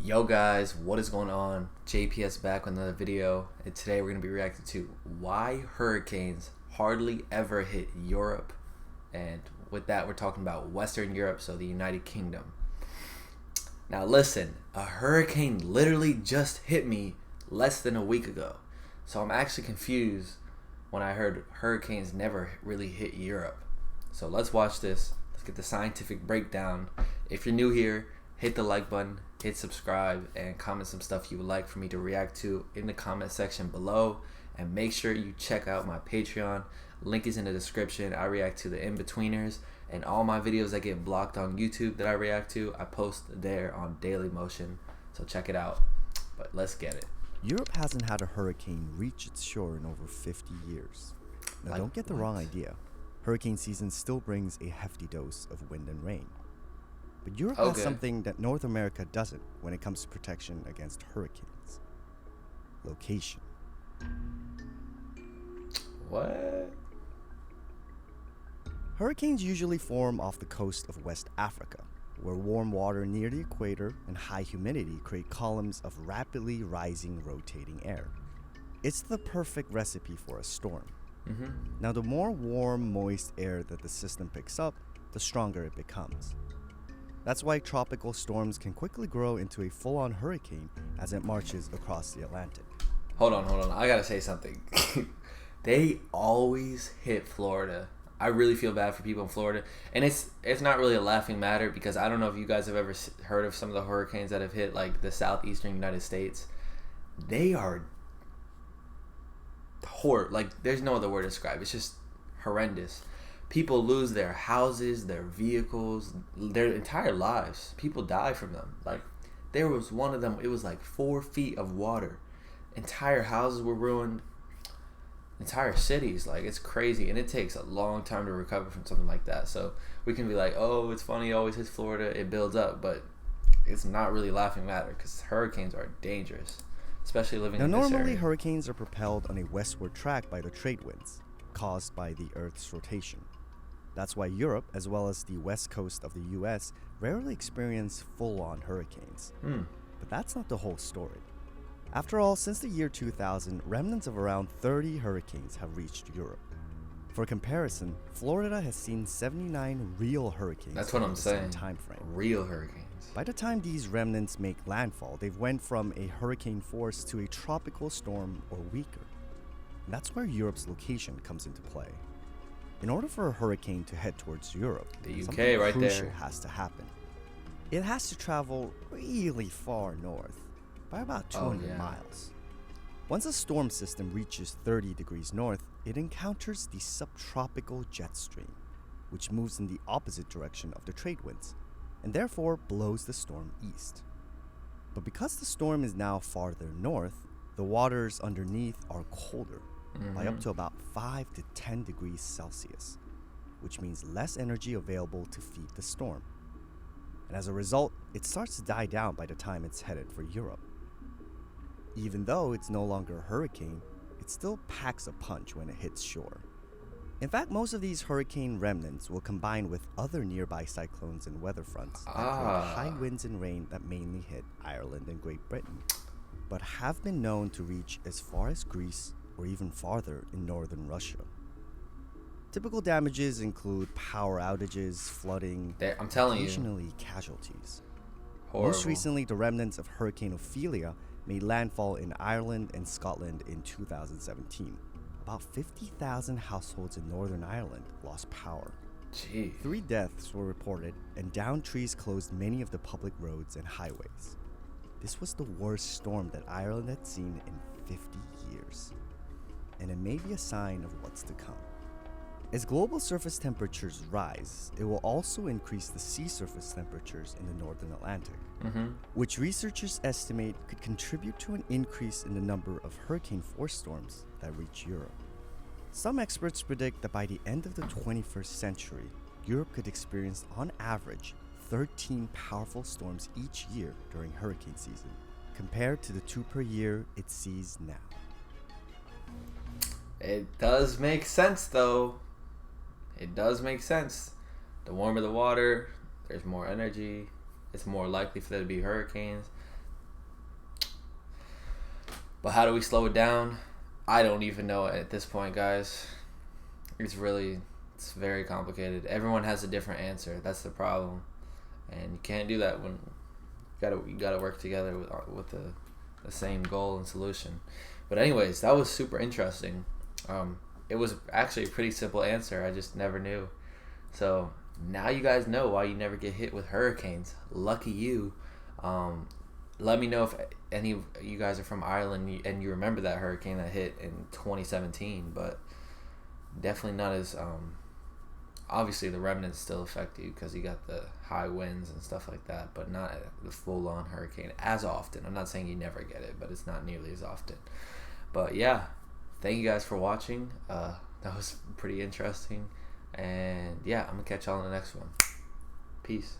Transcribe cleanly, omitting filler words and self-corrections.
Yo guys, what is going on? JPS back with another video, and today we're going to be reacting to why hurricanes hardly ever hit Europe. And with that, we're talking about Western Europe, so the United Kingdom. Now listen, a hurricane literally just hit me less than a week ago. So I'm actually confused when I heard hurricanes never really hit Europe. So let's watch this. Let's get the scientific breakdown. If you're new here, hit the like button, hit subscribe, and comment some stuff you would like for me to react to in the comment section below. And make sure you check out my Patreon. Link is in the description. I react to the in-betweeners, and all my videos that get blocked on YouTube that I react to, I post there on Daily Motion. So check it out. But let's get it. Europe hasn't had a hurricane reach its shore in over 50 years. Now, don't get the wrong idea. Hurricane season still brings a hefty dose of wind and rain. But Europe has something that North America doesn't when it comes to protection against hurricanes. Location. What? Hurricanes usually form off the coast of West Africa, where warm water near the equator and high humidity create columns of rapidly rising, rotating air. It's the perfect recipe for a storm. Now, the more warm, moist air that the system picks up, the stronger it becomes. That's why tropical storms can quickly grow into a full-on hurricane as it marches across the Atlantic. Hold on. I gotta say something. They always hit Florida. I really feel bad for people in Florida, and it's not really a laughing matter because I don't know if you guys have ever heard of some of the hurricanes that have hit like the southeastern United States. They are horrible. Like, there's no other word to describe. It's just horrendous. People lose their houses, their vehicles, their entire lives. People die from them. Like, there was one of them, it was like 4 feet of water. Entire houses were ruined. Entire cities. Like, it's crazy. And it takes a long time to recover from something like that. So we can be like, oh, it's funny, it always hits Florida, it builds up. But it's not really laughing matter because hurricanes are dangerous, especially living in this area. Normally, hurricanes are propelled on a westward track by the trade winds, caused by the Earth's rotation. That's why Europe, as well as the west coast of the US, rarely experience full-on hurricanes. But that's not the whole story. After all, since the year 2000, remnants of around 30 hurricanes have reached Europe. For comparison, Florida has seen 79 real hurricanes. That's what I'm saying. Time frame. Real hurricanes. By the time these remnants make landfall, they've went from a hurricane force to a tropical storm or weaker. And that's where Europe's location comes into play. In order for a hurricane to head towards Europe, the UK something right crucial there has to happen. It has to travel really far north, by about 200 miles. Once a storm system reaches 30 degrees north, it encounters the subtropical jet stream, which moves in the opposite direction of the trade winds, and therefore blows the storm east. But because the storm is now farther north, the waters underneath are colder, by up to about 5 to 10 degrees Celsius, which means less energy available to feed the storm. And as a result, it starts to die down by the time it's headed for Europe. Even though it's no longer a hurricane, it still packs a punch when it hits shore. In fact, most of these hurricane remnants will combine with other nearby cyclones and weather fronts that create high winds and rain that mainly hit Ireland and Great Britain, but have been known to reach as far as Greece or even farther in northern Russia. Typical damages include power outages, flooding, I'm telling occasionally casualties. Horrible. Most recently, the remnants of Hurricane Ophelia made landfall in Ireland and Scotland in 2017. About 50,000 households in Northern Ireland lost power. Gee. 3 deaths were reported, and downed trees closed many of the public roads and highways. This was the worst storm that Ireland had seen in 50 years. And it may be a sign of what's to come. As global surface temperatures rise, it will also increase the sea surface temperatures in the northern Atlantic, which researchers estimate could contribute to an increase in the number of hurricane-force storms that reach Europe. Some experts predict that by the end of the 21st century, Europe could experience, on average, 13 powerful storms each year during hurricane season, compared to the 2 per year it sees now. It does make sense, though. It does make sense. The warmer the water, there's more energy. It's more likely for there to be hurricanes. But how do we slow it down? I don't even know at this point, guys. It's very complicated. Everyone has a different answer. That's the problem, and you can't do that when you gotta work together with the same goal and solution. But anyways, that was super interesting. It was actually a pretty simple answer. I just never knew. So now you guys know why you never get hit with hurricanes. Lucky you. Let me know if any of you guys are from Ireland and you remember that hurricane that hit in 2017, but definitely not as obviously the remnants still affect you because you got the high winds and stuff like that, but not the full-on hurricane as often. I'm not saying you never get it, but it's not nearly as often. But yeah, thank you guys for watching. That was pretty interesting, and yeah, I'm gonna catch y'all in the next one. Peace.